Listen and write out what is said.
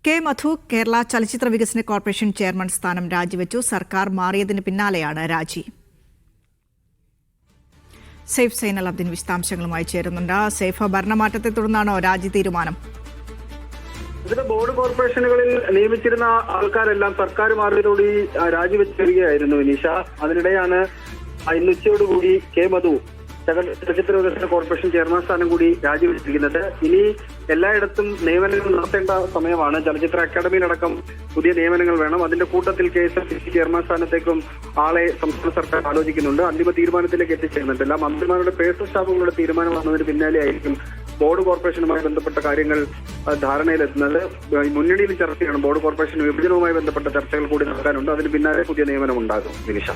K മധു കേരള ചലച്ചിത്ര വികസന corporation chairman സ്ഥാനം രാജിവെച്ചു. സർക്കാർ മാറിയതിന് പിന്നാലെയാണ് രാജി. സൈഫ് സൈനൽ അബ്ദീൻ വിശദാംശങ്ങളുമായി ചേരുന്നുണ്ട്. സൈഫ്, ഭരണമാറ്റത്തെ തുടർന്നാണോ രാജി തീരുമാനം? ഇതിന്റെ ബോർഡ് കോർപ്പറേഷനുകളിൽ നിയമിച്ചിരുന്ന ആൾക്കാരെല്ലാം സർക്കാർ മാറിയതോടെ രാജിവെച്ച് വരികയായിരുന്നു വിനീഷ. അതിനിടെയാണ് ഇന്ന് ഉച്ചയോടുകൂടി കെ മധു ചലച്ചിത്ര വികസന കോർപ്പറേഷൻ ചെയർമാൻ സ്ഥാനം കൂടി രാജിവെച്ചിരിക്കുന്നത്. ഇനി എല്ലായിടത്തും നിയമനങ്ങൾ നടത്തേണ്ട സമയമാണ്. ചലച്ചിത്ര അക്കാദമിയിലടക്കം പുതിയ നിയമനങ്ങൾ വേണം. അതിന്റെ കൂട്ടത്തിൽ KSRTC ചെയർമാൻ സ്ഥാനത്തേക്കും ആളെ സംസ്ഥാന സർക്കാർ ആലോചിക്കുന്നുണ്ട്. അന്തിമ തീരുമാനത്തിലേക്ക് എത്തിച്ചേർന്നിട്ടില്ല. മന്ത്രിമാരുടെ പേഴ്സണൽ സ്റ്റാഫുകളുടെ തീരുമാനം വന്നതിന് പിന്നാലെയായിരിക്കും ബോർഡ് കോർപ്പറേഷനുമായി ബന്ധപ്പെട്ട കാര്യങ്ങൾ ധാരണയിലെത്തുന്നത്. മുന്നണിയിൽ ചർച്ചയാണ്. ബോർഡ് കോർപ്പറേഷൻ വിഭജനവുമായി ബന്ധപ്പെട്ട ചർച്ചകൾ കൂടി നടക്കാനുണ്ട്. അതിന് പിന്നാലെ പുതിയ നിയമനം ഉണ്ടാകും വിനിഷ.